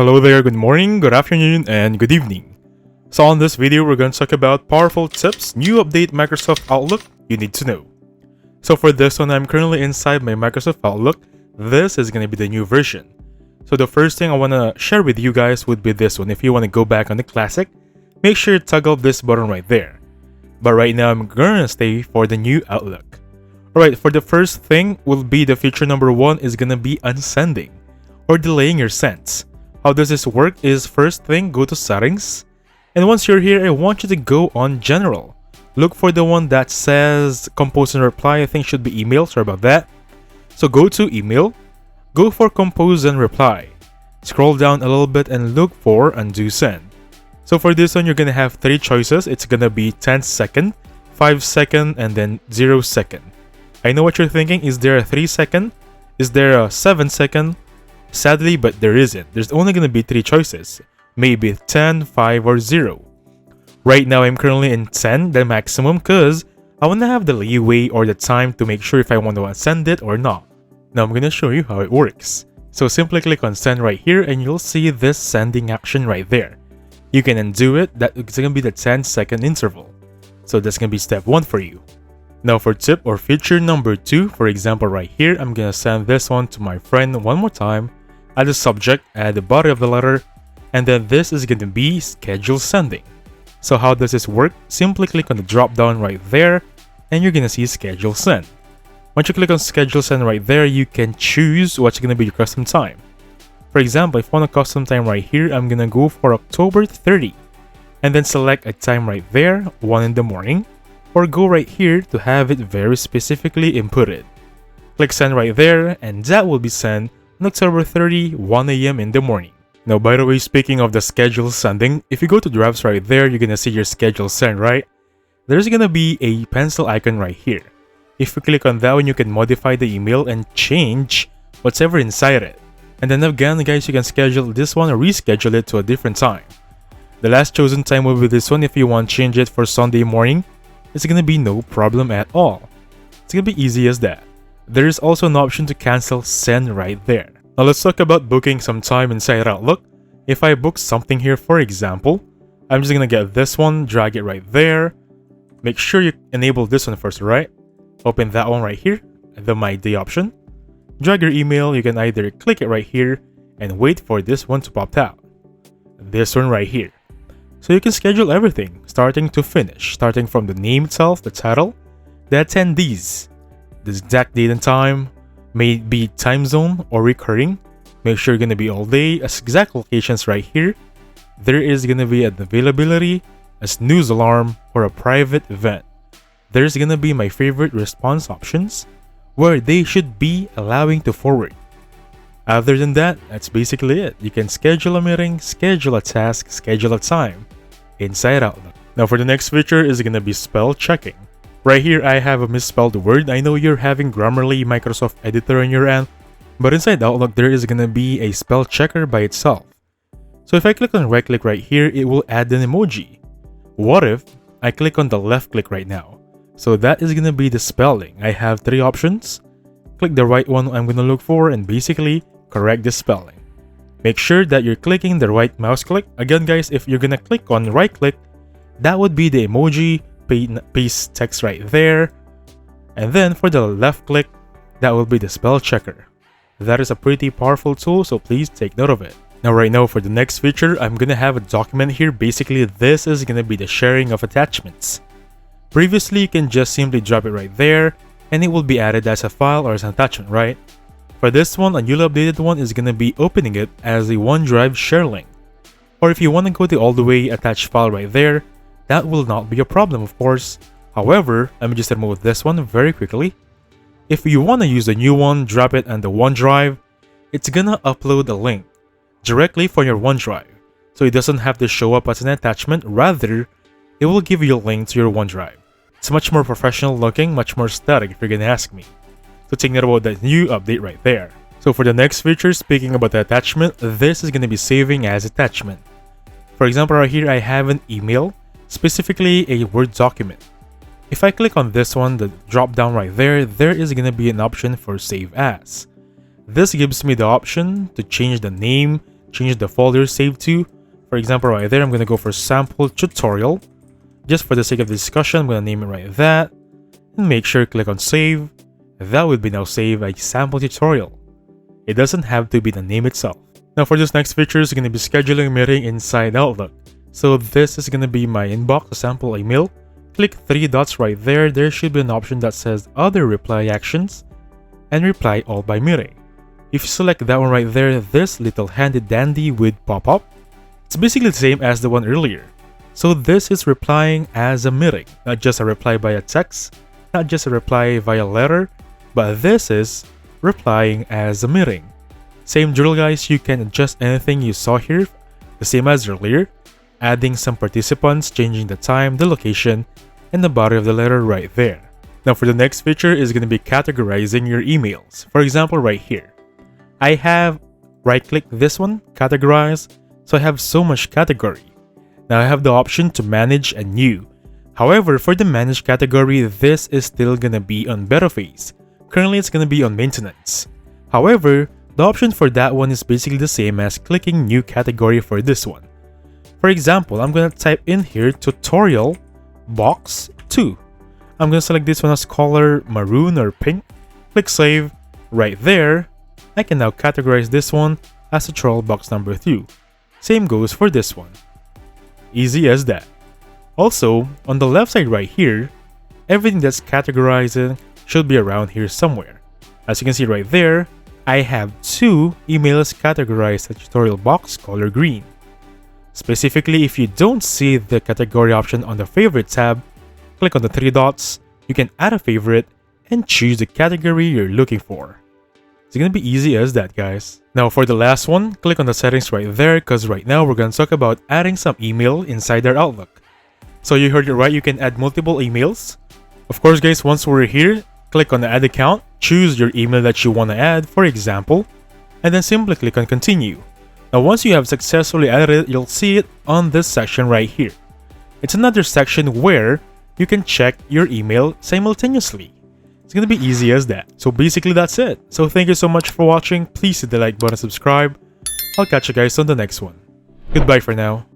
Hello there, good morning, good afternoon, and good evening. So on this video, we're going to talk about powerful tips, new update Microsoft Outlook you need to know. So for this one, I'm currently inside my Microsoft Outlook. This is going to be the new version. So the first thing I want to share with you guys would be this one. If you want to go back on the classic, make sure you toggle this button right there. But right now, I'm going to stay for the new Outlook. Alright, for the first thing will be the feature number 1 is going to be unsending or delaying your sends. How does this work is first thing, go to settings. And once you're here, I want you to go on general. Look for the one that says compose and reply. I think should be email, sorry about that. So go to email, go for compose and reply. Scroll down a little bit and look for undo send. So for this one, you're going to have 3 choices. It's going to be 10 second, 5 second, and then 0 second. I know what you're thinking. Is there a 3 second? Is there a 7 second? Sadly, but there isn't. There's only going to be 3 choices. Maybe 10, 5, or 0. Right now, I'm currently in 10, the maximum, because I want to have the leeway or the time to make sure if I want to send it or not. Now, I'm going to show you how it works. So simply click on send right here and you'll see this sending action right there. You can undo it. That's going to be the 10-second interval. So that's going to be step 1 for you. Now for tip or feature number 2, for example right here, I'm going to send this one to my friend one more time. Add the subject, add the body of the letter, and then this is going to be schedule sending. So how does this work? Simply click on the drop down right there and you're going to see schedule send. Once you click on schedule send right there, you can choose what's going to be your custom time. For example, if I want a custom time right here, I'm going to go for October 30 and then select a time right there, 1 in the morning. Or go right here to have it very specifically inputted. Click send right there and that will be sent on October 30, 1 AM in the morning. Now by the way, speaking of the schedule sending, if you go to drafts right there, you're gonna see your schedule send, right? There's gonna be a pencil icon right here. If you click on that one, you can modify the email and change whatever inside it. And then again guys, you can schedule this one or reschedule it to a different time. The last chosen time will be this one. If you want to change it for Sunday morning, it's gonna be no problem at all. It's gonna be easy as that. There is also an option to cancel send right there. Now let's talk about booking some time inside Outlook. If I book something here, for example, I'm just gonna get this one, drag it right there. Make sure you enable this one first, right? Open that one right here, the My Day option. Drag your email, you can either click it right here and wait for this one to pop out. This one right here. So you can schedule everything, starting to finish, starting from the name itself, the title, the attendees, the exact date and time, may be time zone or recurring. Make sure you're going to be all day, as exact locations right here. There is going to be an availability, a snooze alarm, or a private event. There's going to be my favorite response options, where they should be allowing to forward. Other than that, that's basically it. You can schedule a meeting, schedule a task, schedule a time inside Outlook. Now for the next feature is going to be spell checking. Right here, I have a misspelled word. I know you're having Grammarly Microsoft Editor on your end, but inside Outlook, there is going to be a spell checker by itself. So if I click on right click right here, it will add an emoji. What if I click on the left click right now? So that is going to be the spelling. I have 3 options. Click the right one I'm going to look for and basically correct the spelling. Make sure that you're clicking the right mouse click. Again guys, if you're gonna click on right click, that would be the emoji, paste text right there. And then for the left click, that will be the spell checker. That is a pretty powerful tool, so please take note of it. Now right now for the next feature, I'm gonna have a document here. Basically, this is gonna be the sharing of attachments. Previously, you can just simply drop it right there and it will be added as a file or as an attachment, right? For this one, a newly updated one is going to be opening it as a OneDrive share link. Or if you want to go the all the way attached file right there, that will not be a problem, of course. However, let me just remove this one very quickly. If you want to use the new one, drop it on the OneDrive, it's going to upload a link directly from your OneDrive. So it doesn't have to show up as an attachment, rather, it will give you a link to your OneDrive. It's much more professional looking, much more static if you're going to ask me. So take note about that new update right there. So for the next feature, speaking about the attachment, this is going to be saving as attachment. For example, right here, I have an email, specifically a Word document. If I click on this one, the drop down right there, there is going to be an option for save as. This gives me the option to change the name, change the folder saved to. For example, right there, I'm going to go for sample tutorial. Just for the sake of discussion, I'm going to name it right that. And make sure to click on save. That would be now save a sample tutorial. It doesn't have to be the name itself. Now for this next feature is going to be scheduling a meeting inside Outlook. So this is going to be my inbox, a sample email. Click three dots right there. There should be an option that says other reply actions and reply all by meeting. If you select that one right there, this little handy dandy would pop up. It's basically the same as the one earlier. So this is replying as a meeting, not just a reply via text, not just a reply via letter, but this is replying as a meeting. Same drill guys, you can adjust anything you saw here, the same as earlier, adding some participants, changing the time, the location, and the body of the letter right there. Now for the next feature is going to be categorizing your emails. For example, right here, I have right-click this one, categorize, so I have so much category. Now I have the option to manage and new. However, for the manage category, this is still going to be on beta phase. Currently, it's going to be on maintenance. However, the option for that one is basically the same as clicking new category for this one. For example, I'm going to type in here Tutorialboxx 2. I'm going to select this one as color maroon or pink. Click save. Right there, I can now categorize this one as Tutorialboxx number 2. Same goes for this one. Easy as that. Also, on the left side right here, everything that's categorizing should be around here somewhere. As you can see right there, I have 2 emails categorized as Tutorialboxx color green. Specifically, if you don't see the category option on the favorite tab, click on the 3 dots, you can add a favorite and choose the category you're looking for. It's gonna be easy as that, guys. Now for the last one, click on the settings right there because right now we're gonna talk about adding some email inside our Outlook. So you heard it right, you can add multiple emails. Of course guys, once we're here, click on the add account, choose your email that you want to add, for example, and then simply click on continue. Now once you have successfully added it, you'll see it on this section right here. It's another section where you can check your email simultaneously. It's gonna be easy as that. So basically that's it. So thank you so much for watching. Please hit the like button and subscribe. I'll catch you guys on the next one. Goodbye for now.